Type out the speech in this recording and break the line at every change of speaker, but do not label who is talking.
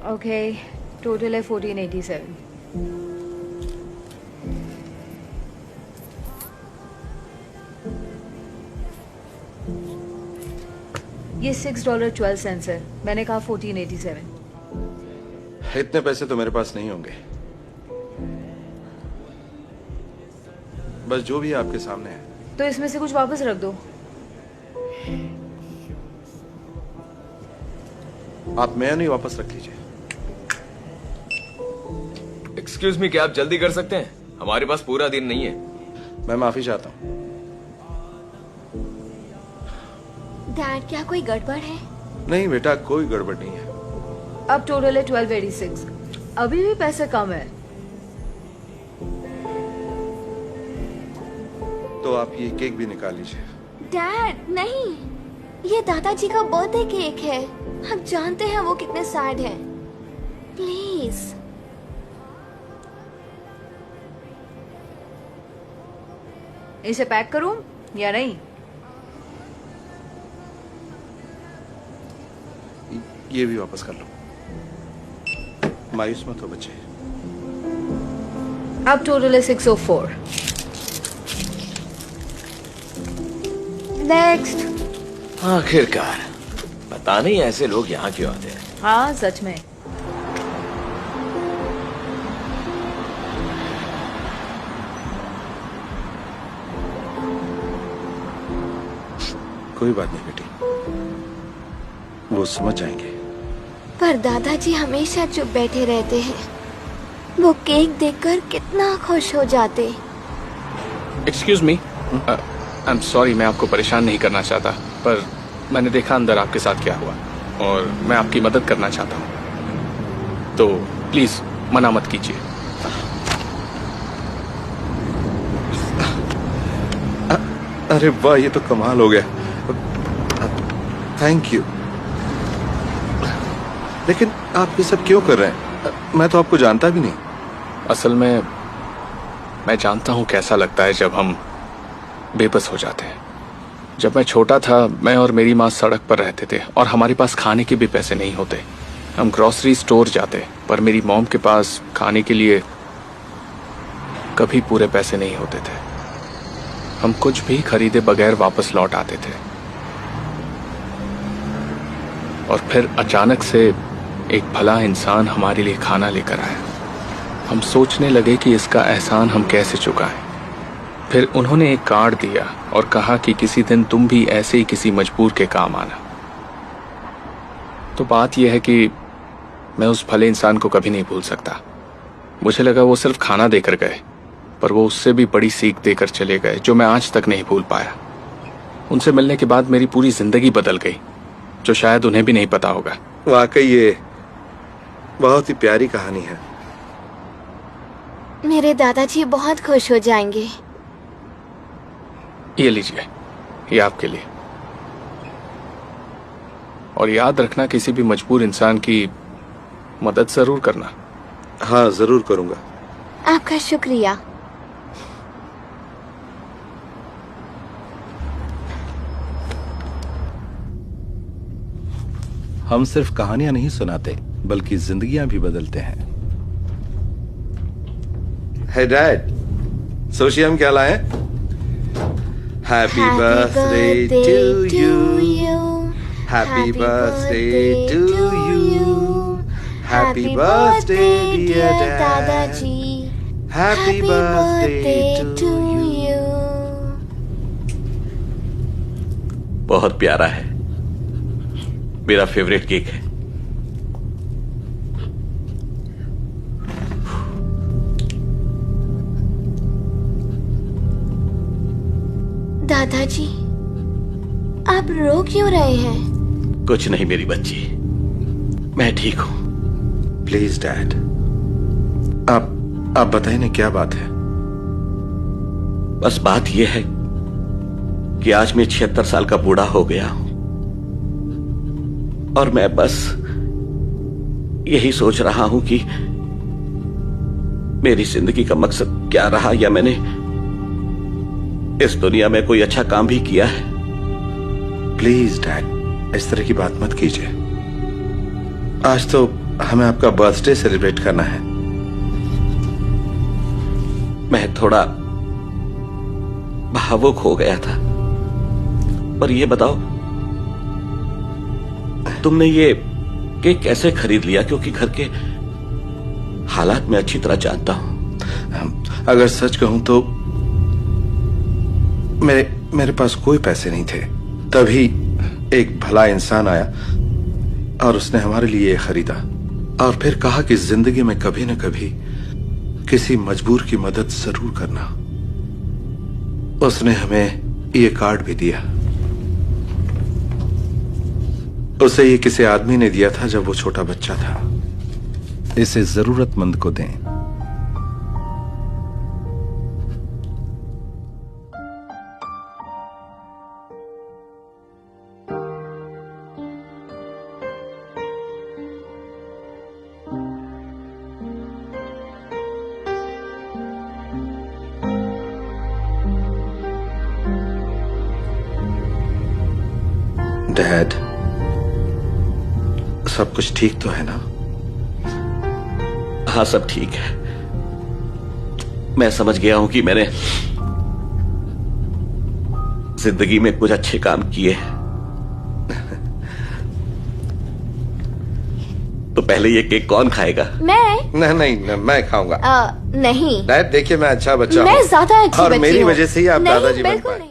Okay, total है 1487। ये $6.12 है। मैंने कहा 1487।
इतने पैसे तो मेरे पास नहीं होंगे। बस जो भी आपके सामने है।
तो इसमें से कुछ वापस रख दो।
आप मेन्यू वापस रख लीजिए।
एक्सक्यूज मी, क्या आप जल्दी कर सकते हैं? हमारे पास पूरा दिन नहीं है।
मैं माफी चाहता हूँ।
डैड, क्या कोई गड़बड़ है?
नहीं बेटा, कोई गड़बड़ नहीं है।
अब टोटल है 1286। अभी भी पैसे कम है।
तो आप ये केक भी निकाल लीजिए।
डैड नहीं, ये दादाजी का बर्थडे केक है। आप जानते हैं वो कितने सैड हैं। प्लीज।
इसे पैक करूं या नहीं?
ये भी वापस कर लो। मायूस मत हो बच्चे।
अब टोटल है 604। नेक्स्ट।
आखिरकार, पता नहीं ऐसे लोग यहाँ क्यों आते हैं।
हाँ सच में।
कोई बात नहीं बेटी, वो समझ जाएंगे।
पर दादाजी हमेशा चुप बैठे रहते हैं। वो केक देखकर कितना खुश हो जाते।
Excuse me, I am sorry, मैं आपको परेशान नहीं करना चाहता, पर मैंने देखा अंदर आपके साथ क्या हुआ और मैं आपकी मदद करना चाहता हूँ, तो प्लीज मना मत कीजिए।
अरे वाह, ये तो कमाल हो गया। Thank you. लेकिन आप ये सब क्यों कर रहे हैं? मैं तो आपको जानता भी नहीं।
असल में मैं जानता हूँ कैसा लगता है जब हम बेबस हो जाते हैं। जब मैं छोटा था, मैं और मेरी माँ सड़क पर रहते थे और हमारे पास खाने के भी पैसे नहीं होते। हम ग्रोसरी स्टोर जाते, पर मेरी मॉम के पास खाने के लिए कभी पूरे पैसे नहीं होते थे। हम कुछ भी खरीदे बगैर वापस लौट आते थे और फिर अचानक से एक भला इंसान हमारे लिए खाना लेकर आया। हम सोचने लगे कि इसका एहसान हम कैसे चुकाएं। फिर उन्होंने एक कार्ड दिया और कहा कि किसी दिन तुम भी ऐसे ही किसी मजबूर के काम आना। तो बात यह है कि मैं उस भले इंसान को कभी नहीं भूल सकता। मुझे लगा वो सिर्फ खाना देकर गए, पर वो उससे भी बड़ी सीख देकर चले गए जो मैं आज तक नहीं भूल पाया। उनसे मिलने के बाद मेरी पूरी जिंदगी बदल गई, जो शायद उन्हें भी नहीं पता होगा।
वाकई ये बहुत ही प्यारी कहानी है।
मेरे दादाजी बहुत खुश हो जाएंगे।
ये लीजिए, ये आपके लिए। और याद रखना, किसी भी मजबूर इंसान की मदद जरूर करना।
हाँ, जरूर करूंगा।
आपका शुक्रिया।
हम सिर्फ कहानियां नहीं सुनाते, बल्कि जिंदगियां भी बदलते हैं। हे डैड, सोचिए हम क्या लाए? Happy birthday to you, happy birthday to you, happy birthday dear दादाजी, हैप्पी बर्थडे टू यू।
बहुत प्यारा है, मेरा फेवरेट केक है।
दादाजी, आप रो क्यों रहे हैं?
कुछ नहीं मेरी बच्ची, मैं ठीक हूं।
प्लीज डैड, आप बताइए ना, क्या बात है?
बस बात यह है कि आज मैं 76 साल का बूढ़ा हो गया हूं और मैं बस यही सोच रहा हूं कि मेरी जिंदगी का मकसद क्या रहा, या मैंने इस दुनिया में कोई अच्छा काम भी किया है।
प्लीज डैड, इस तरह की बात मत कीजिए। आज तो हमें आपका बर्थडे सेलिब्रेट करना है।
मैं थोड़ा भावुक हो गया था। पर ये बताओ, तुमने ये केक कैसे खरीद लिया? क्योंकि घर के हालात मैं अच्छी तरह जानता हूं।
अगर सच कहूं तो मेरे पास कोई पैसे नहीं थे। तभी एक भला इंसान आया और उसने हमारे लिए ये खरीदा और फिर कहा कि जिंदगी में कभी न कभी किसी मजबूर की मदद जरूर करना। उसने हमें ये कार्ड भी दिया। उसे ये किसी आदमी ने दिया था जब वो छोटा बच्चा था। इसे जरूरतमंद को दें। डैड, सब कुछ ठीक तो है ना?
हाँ, सब ठीक है। मैं समझ गया हूं कि मैंने जिंदगी में कुछ अच्छे काम किए। तो पहले ये केक कौन खाएगा?
मैं
नहीं, मैं खाऊंगा।
नहीं,
डैड देखिए, मैं अच्छा बच्चा हूं।
मैं ज्यादा अच्छी
और
बच्ची
मेरी
हूँ।
वजह से ही आप
नहीं,
दादाजी बन
बिल्कुल
पाए।
नहीं।